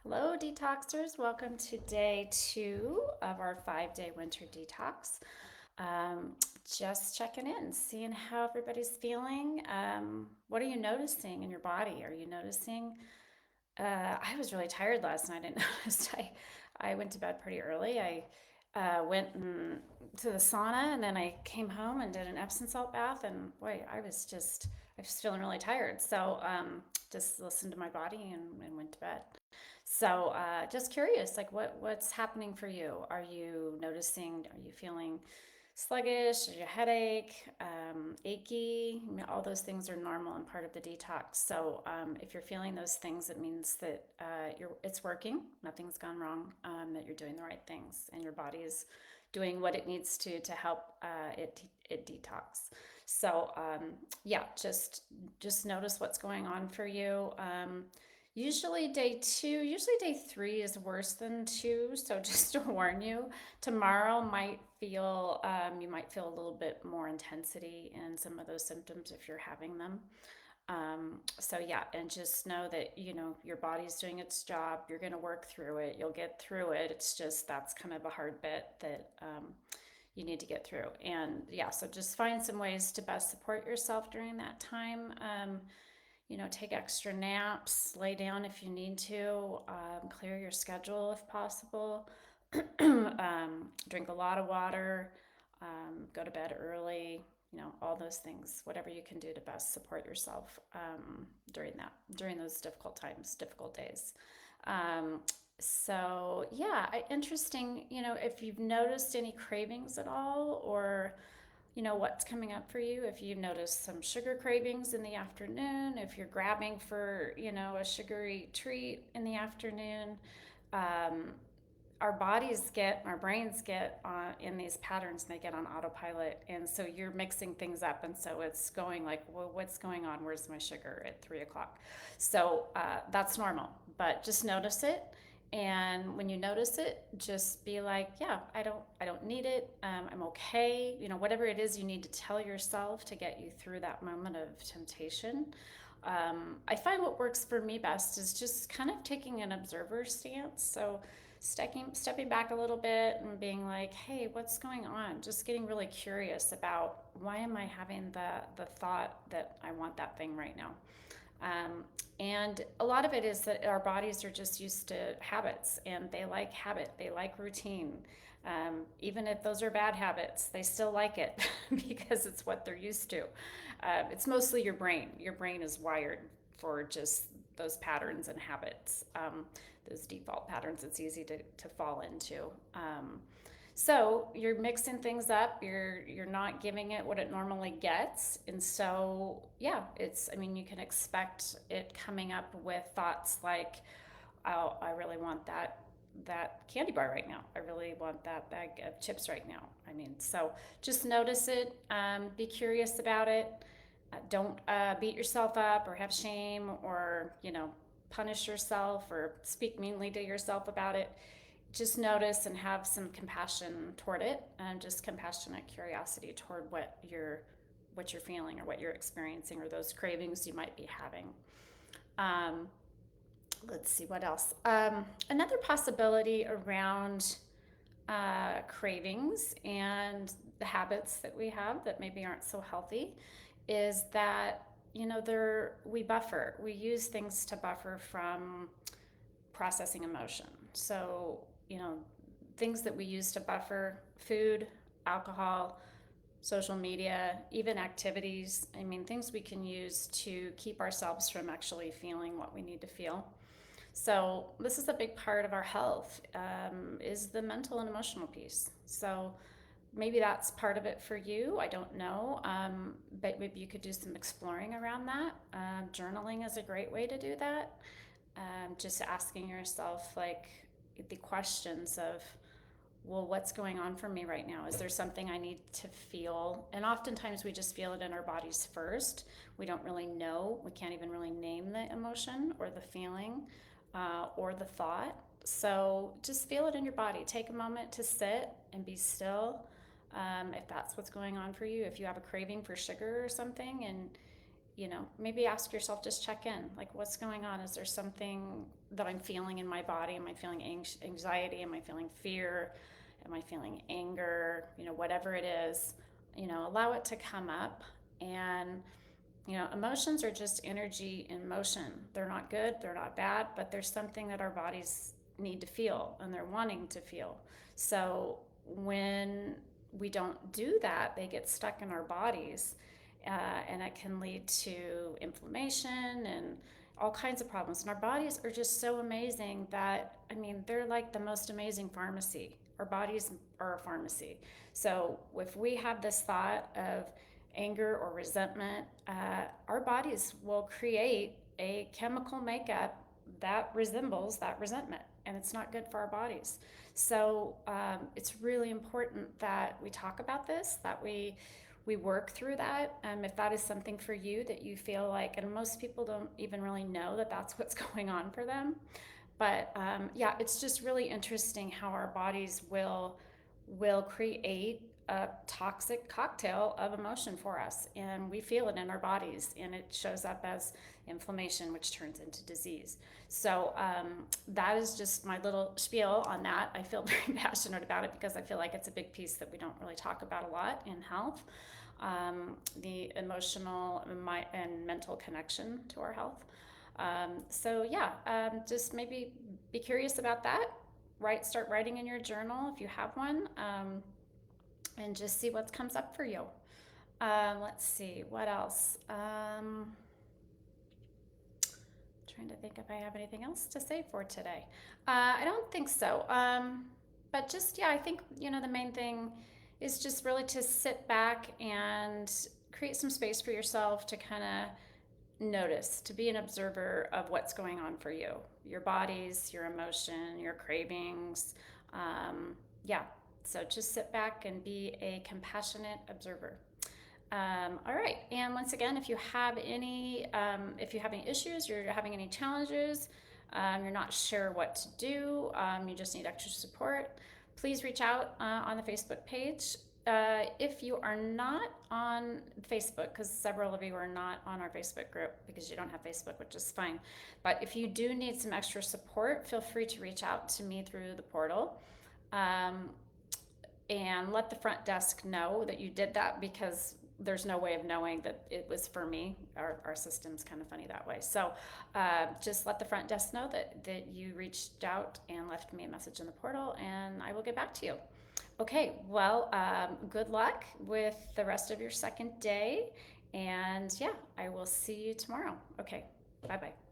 Hello, detoxers. Welcome to day 2 of our 5-day winter detox. Um, just checking in, seeing how everybody's feeling. What are you noticing in your body? Are you noticing? I was really tired last night. I noticed I went to bed pretty early. I went to the sauna and then I came home and did an Epsom salt bath. And boy, I was feeling really tired. So just listened to my body and went to bed. So, just curious, like what's happening for you? Are you noticing, are you feeling sluggish? Is your headache, achy? I mean, all those things are normal and part of the detox. So, if you're feeling those things, it means that it's working, nothing's gone wrong, that you're doing the right things, and your body is doing what it needs to help it detox. So, yeah, just notice what's going on for you. Usually day 3 is worse than 2. So just to warn you, tomorrow you might feel a little bit more intensity in some of those symptoms if you're having them. So yeah, and just know that, your body's doing its job. You're going to work through it. You'll get through it. It's just, that's kind of a hard bit that, you need to get through. And yeah, so just find some ways to best support yourself during that time. Take extra naps, lay down if you need to, clear your schedule if possible, drink a lot of water, go to bed early, all those things, whatever you can do to best support yourself during those difficult times, difficult days. Um, so yeah, interesting, if you've noticed any cravings at all or what's coming up for you, if you notice some sugar cravings in the afternoon, if you're grabbing for a sugary treat in the afternoon. um, our brains get in these patterns and they get on autopilot, and so you're mixing things up, and so it's going like, well, what's going on, where's my sugar at 3 o'clock? So that's normal, but just notice it. And when you notice it, just be like, yeah, I don't need it. I'm okay. Whatever it is you need to tell yourself to get you through that moment of temptation. I find what works for me best is just kind of taking an observer stance. So stepping back a little bit and being like, hey, what's going on? Just getting really curious about, why am I having the thought that I want that thing right now? Um, and a lot of it is that our bodies are just used to habits, and they like habit, they like routine. Even if those are bad habits, they still like it because it's what they're used to. It's mostly your brain. Your brain is wired for just those patterns and habits, those default patterns it's easy to fall into. So you're mixing things up. You're not giving it what it normally gets, and so yeah, I mean, you can expect it coming up with thoughts like, "Oh, I really want that candy bar right now. I really want that bag of chips right now." I mean, so just notice it. Be curious about it. Don't beat yourself up or have shame or punish yourself or speak meanly to yourself about it. Just notice and have some compassion toward it, and just compassionate curiosity toward what you're feeling or what you're experiencing or those cravings you might be having. um, let's see what else. Another possibility around cravings and the habits that we have that maybe aren't so healthy is that we use things to buffer from processing emotion. So, things that we use to buffer: food, alcohol, social media, even activities. I mean, things we can use to keep ourselves from actually feeling what we need to feel. So, this is a big part of our health, is the mental and emotional piece. So, maybe that's part of it for you. I don't know. But maybe you could do some exploring around that. Journaling is a great way to do that. Just asking yourself, like, the questions of, well, what's going on for me right now? Is there something I need to feel? And oftentimes we just feel it in our bodies first. We don't really know. We can't even really name the emotion or the feeling, or the thought. So just feel it in your body. Take a moment to sit and be still. If that's what's going on for you, if you have a craving for sugar or something, and maybe ask yourself, just check in, like, what's going on? Is there something that I'm feeling in my body? Am I feeling anxiety? Am I feeling fear? Am I feeling anger? Whatever it is, allow it to come up. And emotions are just energy in motion. They're not good, they're not bad, but there's something that our bodies need to feel and they're wanting to feel. So when we don't do that, they get stuck in our bodies, and it can lead to inflammation and all kinds of problems. And our bodies are just so amazing that, I mean, they're like the most amazing pharmacy. Our bodies are a pharmacy. So if we have this thought of anger or resentment, our bodies will create a chemical makeup that resembles that resentment, and it's not good for our bodies. So it's really important that we talk about this, that we work through that. If that is something for you that you feel like, and most people don't even really know that that's what's going on for them. But yeah, it's just really interesting how our bodies will create a toxic cocktail of emotion for us, and we feel it in our bodies, and it shows up as inflammation, which turns into disease. So that is just my little spiel on that. I feel very passionate about it because I feel like it's a big piece that we don't really talk about a lot in health, the emotional and mental connection to our health. So yeah, just maybe be curious about that. Start writing in your journal if you have one, and just see what comes up for you. Let's see, what else? Trying to think if I have anything else to say for today. I don't think so. But just, yeah, I think, the main thing is just really to sit back and create some space for yourself to kind of notice, to be an observer of what's going on for you, your bodies, your emotion, your cravings. Yeah, so just sit back and be a compassionate observer. All right, and once again, if you have any issues, you're having any challenges, you're not sure what to do, you just need extra support, please reach out on the Facebook page. If you are not on Facebook, because several of you are not on our Facebook group because you don't have Facebook, which is fine, but if you do need some extra support, feel free to reach out to me through the portal. And let the front desk know that you did that, because there's no way of knowing that it was for me. Our system's kind of funny that way. So just let the front desk know that you reached out and left me a message in the portal, and I will get back to you. Okay, well, good luck with the rest of your second day. And yeah, I will see you tomorrow. Okay, bye-bye.